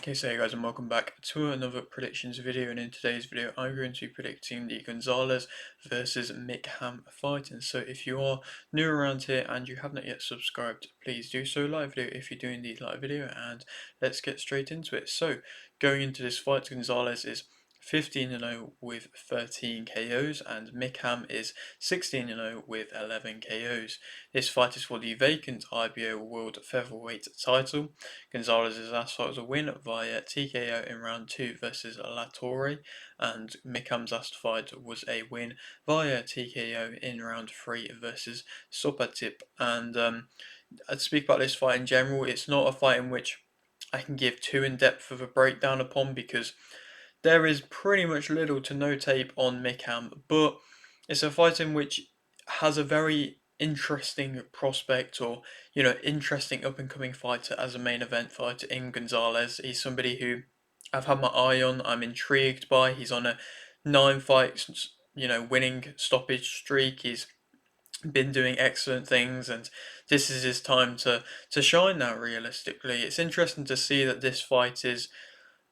Okay, so hey guys, and welcome back to another predictions video. And in today's video I'm going to be predicting the Gonzalez versus Mikham fight. And so if you are new around here and you have not yet subscribed, please do so. Like video if you're doing the like video, and let's get straight into it. So going into this fight, Gonzalez is 15-0 with 13 KOs, and Mikham is 16-0 with 11 KOs. This fight is for the vacant IBO World Featherweight title. Gonzalez's last fight was a win via TKO in round 2 versus Latorre, and Mikham's last fight was a win via TKO in round 3 versus Sopatip. And I'd speak about this fight in general. It's not a fight in which I can give too in-depth of a breakdown upon, because there is pretty much little to no tape on Mikham, but it's a fight in which has a very interesting prospect, or interesting up and coming fighter as a main event fighter in Gonzalez. He's somebody who I've had my eye on. I'm intrigued by. He's on a 9 fights winning stoppage streak. He's been doing excellent things, and this is his time to shine now. Realistically, it's interesting to see that this fight is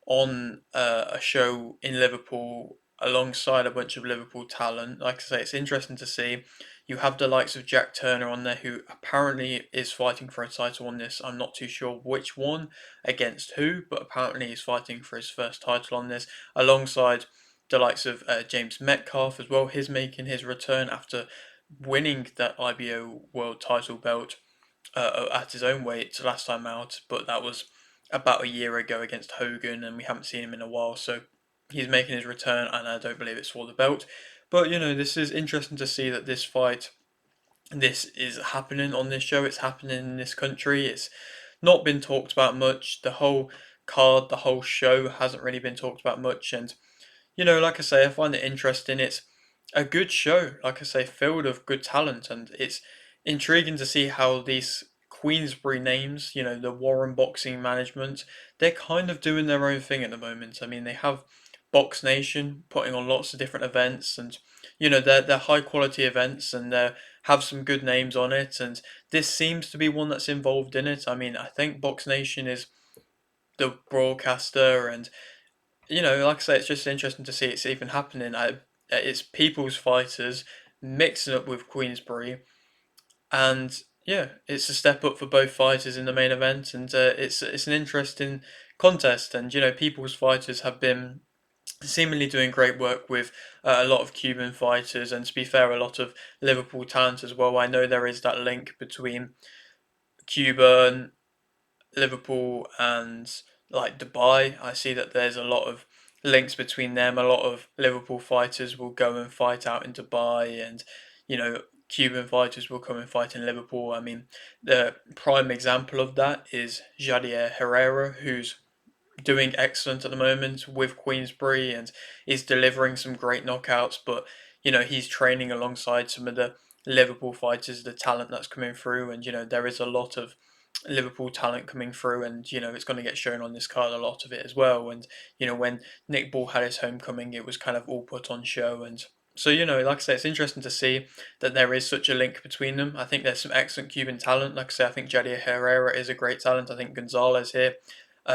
on a show in Liverpool alongside a bunch of Liverpool talent. Like I say, it's interesting to see. You have the likes of Jack Turner on there, who apparently is fighting for a title on this. I'm not too sure which one against who, but apparently he's fighting for his first title on this, alongside the likes of James Metcalf as well. He's making his return after winning that IBO World Title belt at his own weight last time out, but that was about a year ago against Hogan, and we haven't seen him in a while. So he's making his return, and I don't believe it's for the belt. But this is interesting to see that this is happening on this show. It's happening in this country. It's not been talked about much. The whole card, the whole show hasn't really been talked about much, and like I say, I find it interesting. It's a good show, like I say, filled of good talent, and it's intriguing to see how these Queensbury names, the Warren Boxing Management, they're kind of doing their own thing at the moment. I mean, they have Box Nation putting on lots of different events, and they're high quality events, and they have some good names on it, and this seems to be one that's involved in it. I mean, I think Box Nation is the broadcaster, and like I say, it's just interesting to see it's even happening. It's people's fighters mixing up with Queensbury, and yeah, it's a step up for both fighters in the main event, and it's an interesting contest. And people's fighters have been seemingly doing great work with a lot of Cuban fighters, and to be fair, a lot of Liverpool talent as well. I know there is that link between Cuba and Liverpool and like Dubai. I see that there's a lot of links between them. A lot of Liverpool fighters will go and fight out in Dubai, and Cuban fighters will come and fight in Liverpool. I mean, the prime example of that is Jadier Herrera, who's doing excellent at the moment with Queensbury and is delivering some great knockouts. But he's training alongside some of the Liverpool fighters, the talent that's coming through, and there is a lot of Liverpool talent coming through, and it's going to get shown on this card, a lot of it as well. And when Nick Ball had his homecoming, it was kind of all put on show, and so like I say, it's interesting to see that there is such a link between them. I think there's some excellent Cuban talent. Like I say, I think Jadier Herrera is a great talent. I think Gonzalez here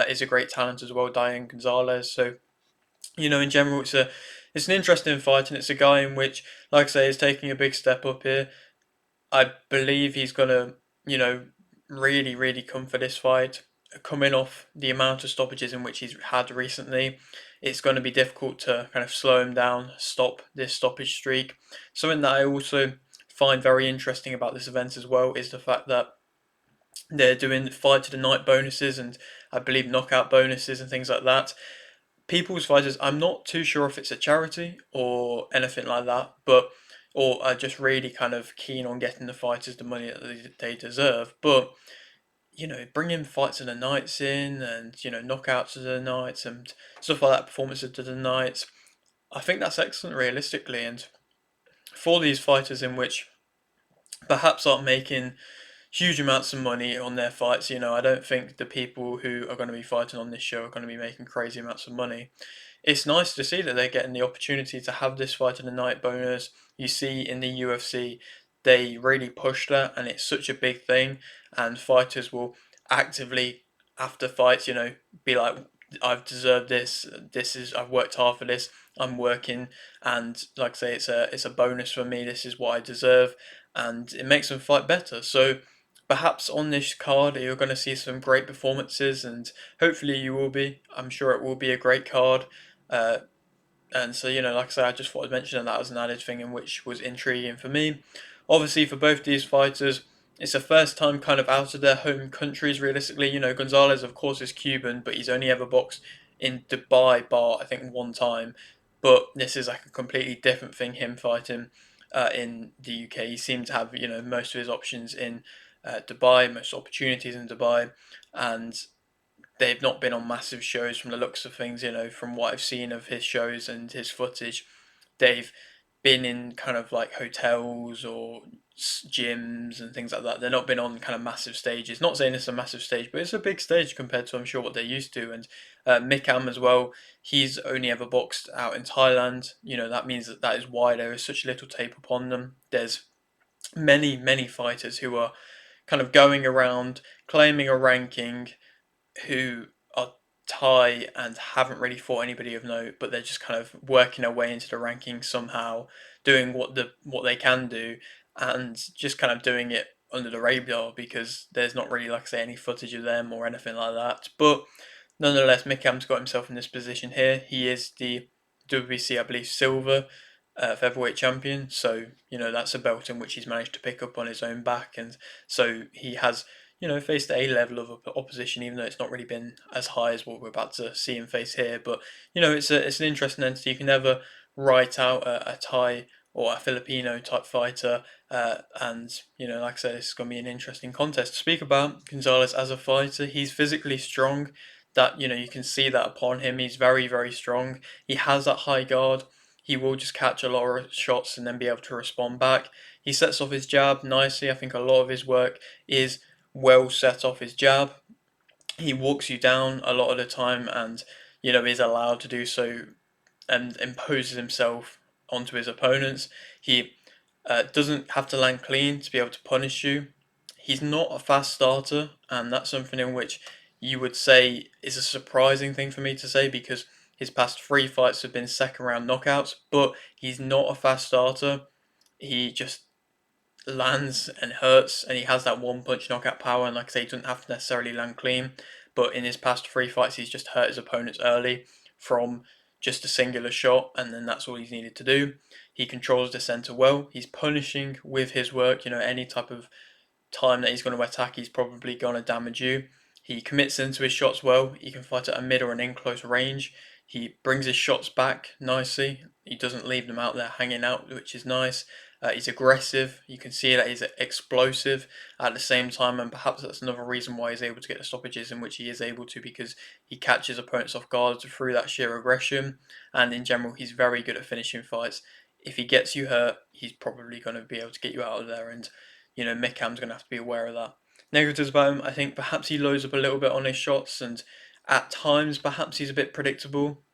is a great talent as well, Diane Gonzalez. So in general, it's an interesting fight, and it's a guy in which, like I say, is taking a big step up here. I believe he's gonna, really, really come for this fight. Coming off the amount of stoppages in which he's had recently, it's going to be difficult to kind of slow him down, stop this stoppage streak. Something that I also find very interesting about this event as well is the fact that they're doing fight to the night bonuses, and I believe knockout bonuses and things like that. People's Fighters, I'm not too sure if it's a charity or anything like that, but or are just really kind of keen on getting the fighters the money that they deserve. But bringing fights of the nights in, and knockouts of the nights and stuff like that, performances of the nights, I think that's excellent realistically. And for these fighters in which perhaps aren't making huge amounts of money on their fights. I don't think the people who are going to be fighting on this show are going to be making crazy amounts of money. It's nice to see that they're getting the opportunity to have this fight in the night bonus. You see in the UFC, they really push that, and it's such a big thing. And fighters will actively, after fights, be like I've deserved this. I've worked hard for this. I'm working, and like I say, it's a bonus for me. This is what I deserve, and it makes them fight better. So perhaps on this card you're going to see some great performances, and hopefully you will be. I'm sure it will be a great card. Uh, and so, like I said, I just thought I'd mention that as an added thing, in which was intriguing for me. Obviously, for both these fighters, it's the first time kind of out of their home countries, realistically. Gonzalez, of course, is Cuban, but he's only ever boxed in Dubai, bar, I think, one time. But this is like a completely different thing, him fighting in the UK. He seemed to have, most of his options in Dubai, most opportunities in Dubai. And they've not been on massive shows from the looks of things, from what I've seen of his shows and his footage. They've been in kind of like hotels or gyms and things like that. They've not been on kind of massive stages. Not saying it's a massive stage, but it's a big stage compared to, I'm sure, what they're used to. And Mikham as well, he's only ever boxed out in Thailand. That means that is why there is such little tape upon them. There's many, many fighters who are kind of going around claiming a ranking who are Thai and haven't really fought anybody of note, but they're just kind of working their way into the rankings somehow, doing what they can do, and just kind of doing it under the radar because there's not really, like I say, any footage of them or anything like that. But nonetheless, Mikham's got himself in this position here. He is the WBC, I believe, silver featherweight champion. So that's a belt in which he's managed to pick up on his own back, and so he has faced a level of opposition, even though it's not really been as high as what we're about to see him face here. But it's an interesting entity. You can never write out a Thai or a Filipino type fighter, and like I said, this is going to be an interesting contest to speak about. Gonzalez as a fighter, he's physically strong. That you can see that upon him. He's very, very strong. He has that high guard. He will just catch a lot of shots and then be able to respond back. He sets off his jab nicely. I think a lot of his work is well set off his jab. He walks you down a lot of the time, and is allowed to do so and imposes himself onto his opponents. He doesn't have to land clean to be able to punish you. He's not a fast starter, and that's something in which you would say is a surprising thing for me to say because his past three fights have been second round knockouts, but he's not a fast starter. He just lands and hurts, and he has that one punch knockout power. And like I say, he doesn't have to necessarily land clean, but in his past three fights, he's just hurt his opponents early from just a singular shot, and then that's all he's needed to do. He controls the center well. He's punishing with his work. Any type of time that he's going to attack, he's probably going to damage you. He commits into his shots well. He can fight at a mid or an in close range. He brings his shots back nicely. He doesn't leave them out there hanging out, which is nice. He's aggressive. You can see that he's explosive at the same time, and perhaps that's another reason why he's able to get the stoppages in which he is able to, because he catches opponents off guard through that sheer aggression. And in general, he's very good at finishing fights. If he gets you hurt, he's probably going to be able to get you out of there, and Mickham's going to have to be aware of that. Negatives about him, I think perhaps he loads up a little bit on his shots, and at times perhaps he's a bit predictable.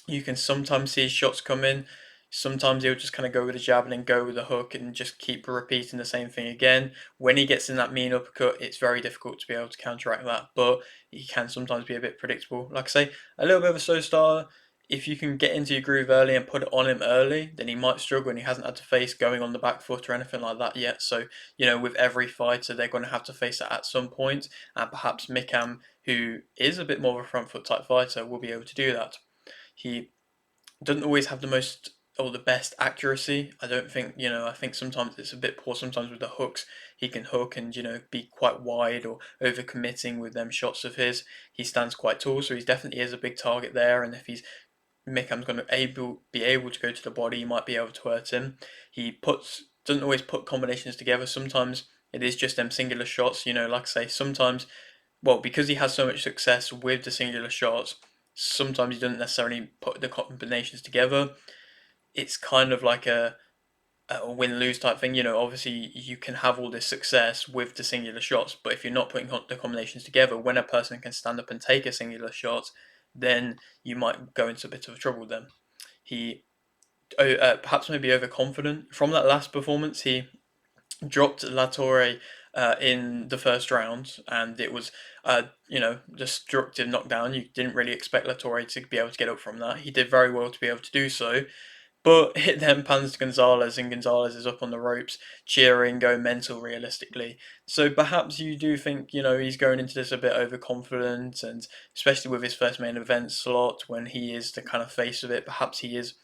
You can sometimes see his shots come in. Sometimes he'll just kind of go with a jab and then go with a hook and just keep repeating the same thing again. When he gets in that mean uppercut, it's very difficult to be able to counteract that, but he can sometimes be a bit predictable. Like I say, a little bit of a slow starter. If you can get into your groove early and put it on him early, then he might struggle and he hasn't had to face going on the back foot or anything like that yet. So, with every fighter, they're going to have to face that at some point, and perhaps Mikham, who is a bit more of a front foot type fighter, will be able to do that. He doesn't always have the most or the best accuracy. I don't think, I think sometimes it's a bit poor. Sometimes with the hooks, he can hook and, be quite wide or over committing with them shots of his. He stands quite tall, so he definitely is a big target there. And if he's Mickham's going to be able to go to the body, he might be able to hurt him. He doesn't always put combinations together. Sometimes it is just them singular shots. Like I say, sometimes, well, because he has so much success with the singular shots, sometimes he doesn't necessarily put the combinations together. It's kind of like a win lose type thing. Obviously you can have all this success with the singular shots, but if you're not putting the combinations together, when a person can stand up and take a singular shot, then you might go into a bit of trouble. Then he perhaps maybe overconfident from that last performance. He dropped La Torre in the first round, and it was destructive knockdown. You didn't really expect Latore to be able to get up from that. He did very well to be able to do so, but it then pans to Gonzalez, and Gonzalez is up on the ropes, cheering, going mental realistically. So perhaps you do think, he's going into this a bit overconfident, and especially with his first main event slot, when he is the kind of face of it, perhaps he is,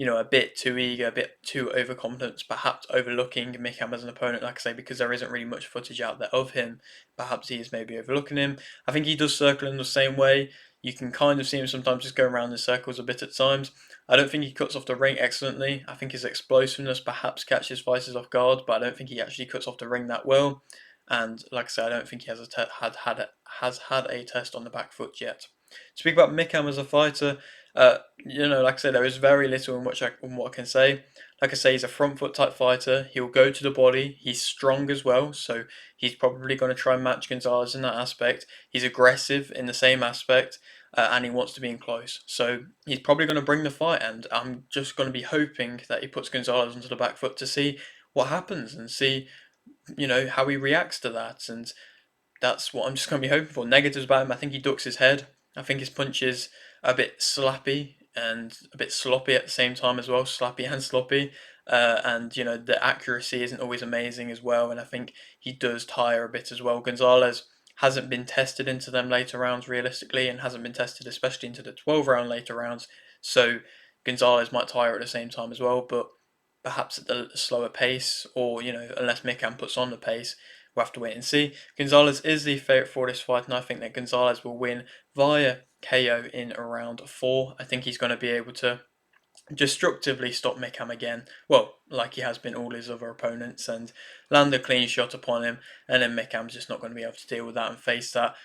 a bit too eager, a bit too overconfident, perhaps overlooking Mikham as an opponent, like I say, because there isn't really much footage out there of him. Perhaps he is maybe overlooking him. I think he does circle in the same way. You can kind of see him sometimes just go around in circles a bit at times. I don't think he cuts off the ring excellently. I think his explosiveness perhaps catches fighters off guard, but I don't think he actually cuts off the ring that well. And like I said, I don't think he has has had a test on the back foot yet. Speak about Mikham as a fighter. Like I said, there is very little in what I can say. Like I say, he's a front foot type fighter. He'll go to the body. He's strong as well, so he's probably going to try and match Gonzalez in that aspect. He's aggressive in the same aspect, and he wants to be in close. So he's probably going to bring the fight, and I'm just going to be hoping that he puts Gonzalez onto the back foot to see what happens and see, how he reacts to that. And that's what I'm just going to be hoping for. Negatives about him: I think he ducks his head. I think his punch is a bit slappy and a bit sloppy at the same time as well. Slappy and sloppy. And the accuracy isn't always amazing as well. And I think he does tire a bit as well. Gonzalez hasn't been tested into them later rounds realistically, and hasn't been tested especially into the 12-round later rounds. So Gonzalez might tire at the same time as well, but perhaps at the slower pace, or unless Mikham puts on the pace. We'll have to wait and see. Gonzalez is the favourite for this fight, and I think that Gonzalez will win via KO in round 4. I think he's going to be able to destructively stop Mikham again, well, like he has been all his other opponents, and land a clean shot upon him, and then Mikham's just not going to be able to deal with that and face that.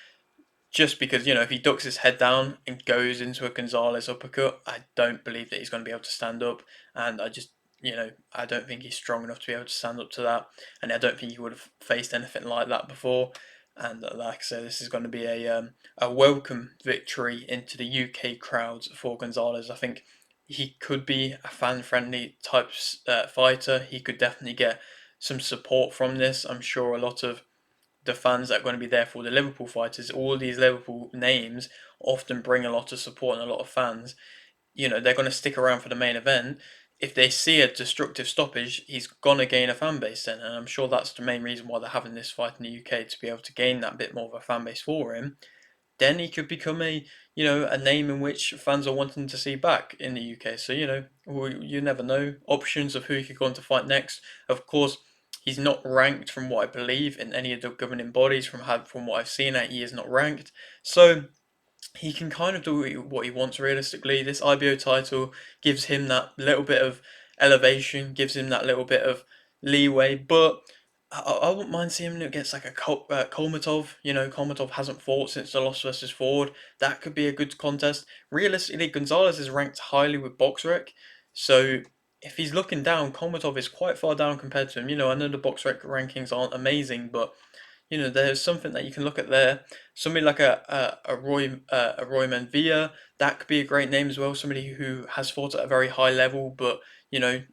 Just because, if he ducks his head down and goes into a Gonzalez uppercut, I don't believe that he's going to be able to stand up, and I don't think he's strong enough to be able to stand up to that, and I don't think he would have faced anything like that before. And like I said, this is going to be a welcome victory into the UK crowds for Gonzalez. I think he could be a fan-friendly type fighter. He could definitely get some support from this. I'm sure a lot of the fans that are going to be there for the Liverpool fighters, all these Liverpool names often bring a lot of support and a lot of fans. They're going to stick around for the main event. If they see a destructive stoppage, he's going to gain a fan base then. And I'm sure that's the main reason why they're having this fight in the UK, to be able to gain that bit more of a fan base for him. Then he could become a name in which fans are wanting to see back in the UK. So, you never know. Options of who he could go on to fight next. Of course, he's not ranked from what I believe in any of the governing bodies. From what I've seen, he is not ranked. So he can kind of do what he wants realistically. This IBO title gives him that little bit of elevation, gives him that little bit of leeway, but I wouldn't mind seeing him against like a Kolmatov. Kolmatov hasn't fought since the loss versus Ford. That could be a good contest. Realistically, Gonzalez is ranked highly with BoxRec, so if he's looking down, Kolmatov is quite far down compared to him. I know the BoxRec rankings aren't amazing, but there's something that you can look at there. Somebody like a Roy Manvilla, that could be a great name as well. Somebody who has fought at a very high level, but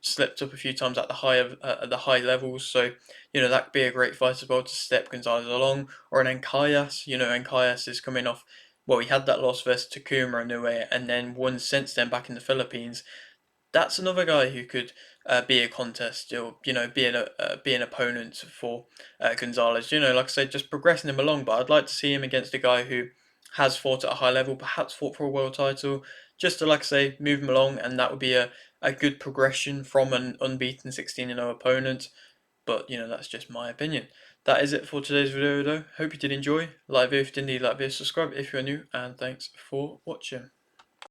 slipped up a few times at the high levels. So that could be a great fight as well to step Gonzalez along. Or an Encayas. Encayas is coming off. Well, he had that loss versus Takuma Inoue, and then won since then back in the Philippines. That's another guy who could be a contest, or be an opponent for Gonzalez. Like I said, just progressing him along. But I'd like to see him against a guy who has fought at a high level, perhaps fought for a world title, just to, like I say, move him along, and that would be a good progression from an unbeaten 16-0 opponent. But that's just my opinion. That is it for today's video, though. Hope you did enjoy. Like the video if you did, like the video, subscribe if you're new, and thanks for watching.